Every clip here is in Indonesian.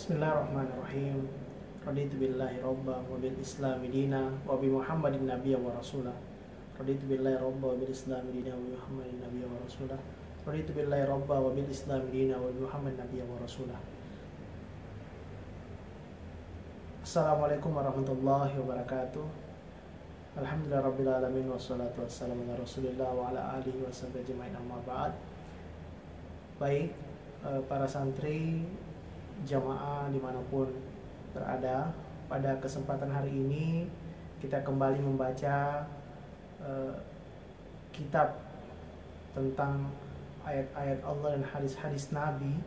Bismillahirrahmanirrahim. Raditu billahi robba wa bil islami dina wa bi Muhammadin nabiyya wa rasulah. Raditu billahi robba wa bil islami dina wa bi Muhammadin nabiyya wa rasulah. Raditu billahi robba wa bil islami dina wa bi Muhammadin nabiyya wa rasulah. Assalamualaikum warahmatullahi wabarakatuh. Alhamdulillah rabbil alamin wassalatu wassalamu ala rasulillah wa ala alihi wa sahbihi ajma'in, amma ba'd. Baik, para santri jamaah dimanapun berada, pada kesempatan hari ini kita kembali membaca kitab tentang ayat-ayat Allah dan hadis-hadis Nabi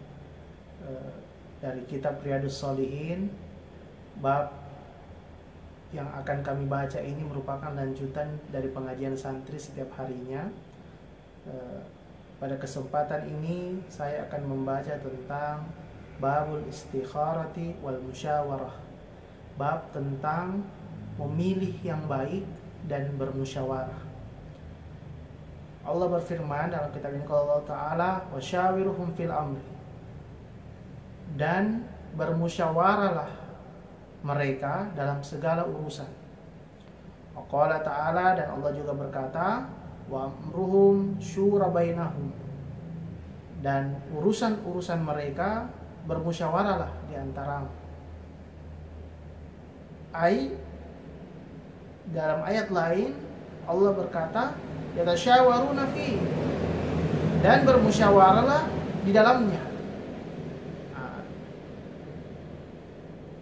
dari kitab Riyadhus Shalihin. Bab yang akan kami baca ini merupakan lanjutan dari pengajian santri setiap harinya. Pada kesempatan ini saya akan membaca tentang Babul istikharati wal musyawarah. Bab tentang memilih yang baik dan bermusyawarah. Allah berfirman dalam kitab ini, kalau Allah Ta'ala wasyawiruhum fil amri, dan bermusyawarahlah mereka dalam segala urusan. Allah Ta'ala, dan Allah juga berkata, wa amruhum syura bainahum, dan urusan-urusan mereka bermusyawarahlah di antara. Dalam ayat lain Allah berkata yatasyawaruna fi, dan bermusyawarahlah di dalamnya.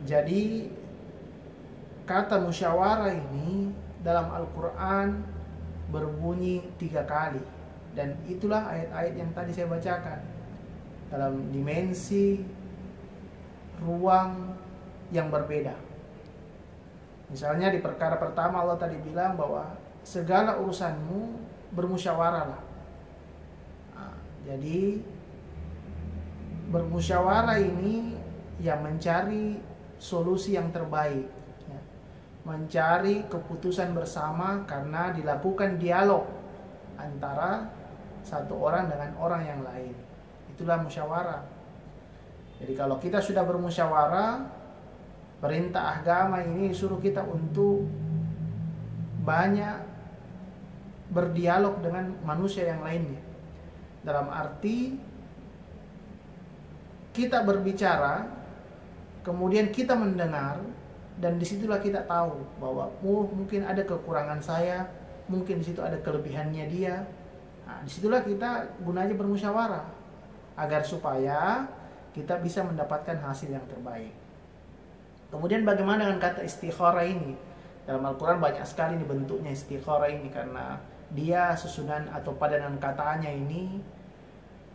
Jadi kata musyawarah ini dalam Al-Quran berbunyi 3 kali, dan itulah ayat-ayat yang tadi saya bacakan dalam dimensi ruang yang berbeda. Misalnya di perkara pertama Allah tadi bilang bahwa segala urusanmu bermusyawarahlah. Jadi bermusyawarah ini yang mencari solusi yang terbaik, mencari keputusan bersama karena dilakukan dialog antara satu orang dengan orang yang lain. Itulah musyawarah. Jadi kalau kita sudah bermusyawarah, perintah agama ini suruh kita untuk banyak berdialog dengan manusia yang lainnya. Dalam arti kita berbicara, kemudian kita mendengar, dan disitulah kita tahu bahwa mungkin ada kekurangan saya, mungkin di situ ada kelebihannya dia. Disitulah kita gunanya bermusyawarah agar supaya kita bisa mendapatkan hasil yang terbaik. Kemudian bagaimana dengan kata istikharah ini? Dalam Al-Quran banyak sekali nih bentuknya istikharah ini, karena dia susunan atau padanan katanya ini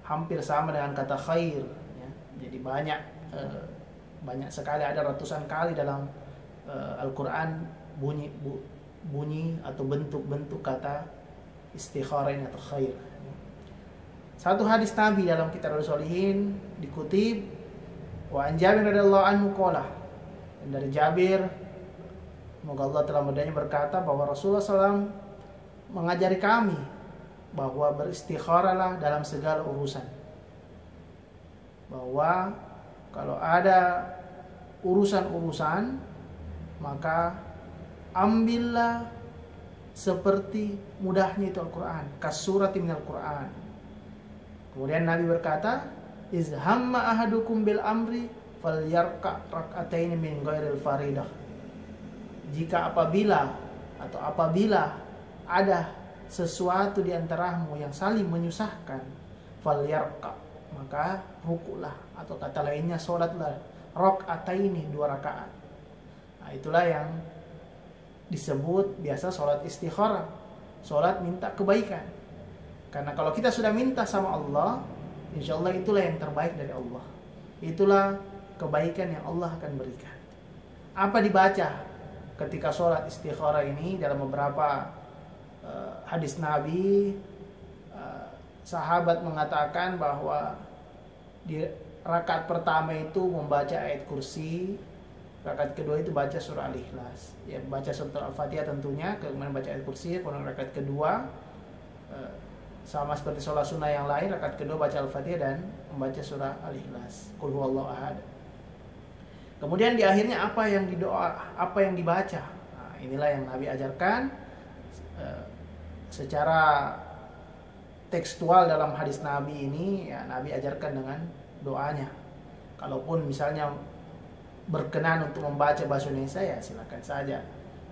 hampir sama dengan kata khair, ya. Jadi banyak sekali, ada ratusan kali dalam Al-Quran bunyi atau bentuk-bentuk kata istikharah ini atau khair. Satu hadis Nabi dalam kitab Riyadhus Shalihin dikutip, wa an Jabir radhiyallahu anhu qala, dan dari Jabir, semoga Allah telah meridainya, berkata bahwa Rasulullah SAW mengajari kami bahwa beristikharahlah dalam segala urusan. Bahwa kalau ada urusan-urusan, maka ambillah seperti mudahnya itu Al-Quran, kasurati minal Quran. Kemudian Nabi berkata, izhamma ahadukum bil amri falyarka rak'ataini min ghairil faridah. Jika apabila ada sesuatu di antaramu yang saling menyusahkan, falyarka, maka rukuklah, atau kata lainnya sholatlah rak'ataini, 2 rakaat. Nah, itulah yang disebut biasa sholat istikharah, sholat minta kebaikan. Karena kalau kita sudah minta sama Allah, insya Allah itulah yang terbaik dari Allah. Itulah kebaikan yang Allah akan berikan. Apa dibaca ketika sholat istikharah ini? Dalam beberapa hadis Nabi, sahabat mengatakan bahwa di rakaat pertama itu membaca ayat kursi, rakaat kedua itu baca surah Al-Ikhlas, ya, baca surah Al-Fatihah tentunya, kemudian baca ayat kursi. Kemudian rakaat kedua sama seperti sholat sunnah yang lain, rakaat kedua baca Al-Fatihah dan membaca surah Al-Ikhlas, Qul huwallahu ahad. Kemudian di akhirnya apa yang dibaca. Nah, inilah yang Nabi ajarkan secara tekstual dalam hadis Nabi ini. Ya, Nabi ajarkan dengan doanya. Kalaupun misalnya berkenan untuk membaca bahasa Indonesia, ya silakan saja.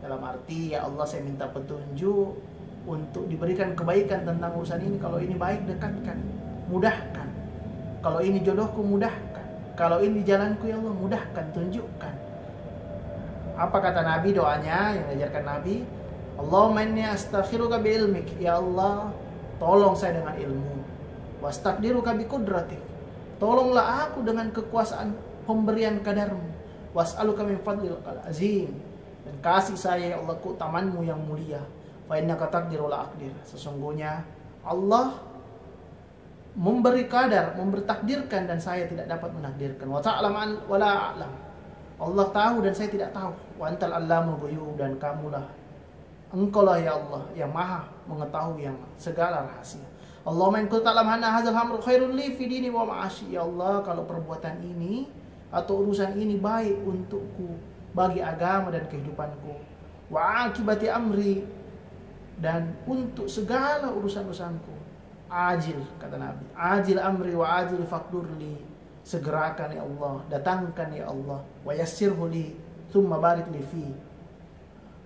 Dalam arti, ya Allah, saya minta petunjuk untuk diberikan kebaikan tentang urusan ini. Kalau ini baik, dekatkan, mudahkan. Kalau ini jodohku, mudahkan. Kalau ini jalanku, ya Allah, mudahkan, tunjukkan. Apa kata Nabi doanya yang diajarkan Nabi? Allahumma inni astakhiruka bi ilmik. Ya Allah, tolong saya dengan ilmu. Wastaqdiruka bi qudratik. Tolonglah aku dengan kekuasaan pemberian kadarmu. Was'aluka min fadlikal azim. Dan kasih saya, ya Allah, keutamanmu yang mulia. Fa innaka taqdiru la aqdir. Sesungguhnya Allah memberi kadar, memberi takdirkan, dan saya tidak dapat menakdirkan. Wa ta'lam wa la a'lam. Allah tahu dan saya tidak tahu. Wa antal allamul ghuyub, dan kamulah, engkaulah ya Allah yang maha mengetahui yang segala rahasia. Allahumma in kunta ta'lam anna hadzal amru khairun li fi dini wa ma'ashi. Ya Allah, kalau perbuatan ini atau urusan ini baik untukku bagi agama dan kehidupanku. Wa akibati amri, dan untuk segala urusan-urusanku. Ajil, kata Nabi, ajil amri wa ajil faqdurli. Segerakan ya Allah, datangkan ya Allah. Wa yassirhu li, thumma barik li fi.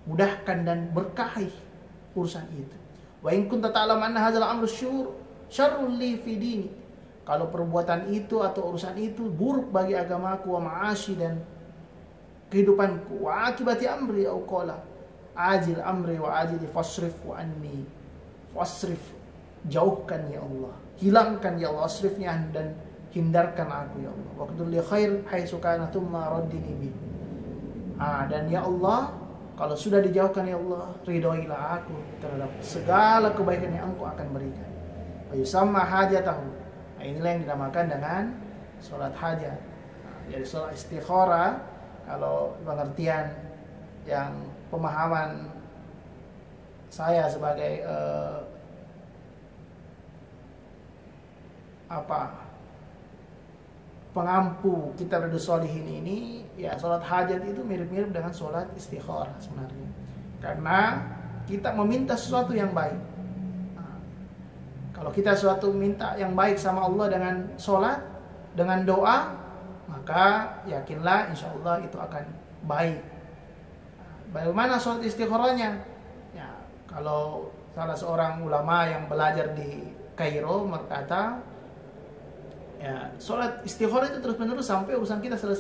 Mudahkan dan berkahi urusan itu. Wa in kunta ta'lam anna hadzal amru syarrun li fi dini. Kalau perbuatan itu atau urusan itu buruk bagi agamaku, wa ma'ashi, dan kehidupanku. Wa akibati amri au qala ajil amri wa ajil fasrif wa anni. Fasrif, jauhkan ya Allah, hilangkan ya Allah, asrifni, dan hindarkan aku ya Allah. Waqdur li khair haitsu kana thumma raddini bi. Dan ya Allah, kalau sudah dijauhkan ya Allah, ridhoilah aku terhadap segala kebaikan yang Engkau akan berikan. Wa yusamma hajatahu. Nah, inilah yang dinamakan dengan salat hajat. Jadi salat istikharah, kalau pengertian yang pemahaman saya sebagai pengampu kitab Riyadhus Shalihin ini, ya salat hajat itu mirip-mirip dengan salat istikharah sebenarnya, karena kita meminta sesuatu yang baik. Kalau kita sesuatu minta yang baik sama Allah dengan salat, dengan doa, maka yakinlah insya Allah itu akan baik. Bagaimana salat istikharahnya? Ya, kalau salah seorang ulama yang belajar di Kairo berkata, ya, salat istikharah itu terus menerus sampai urusan kita selesai.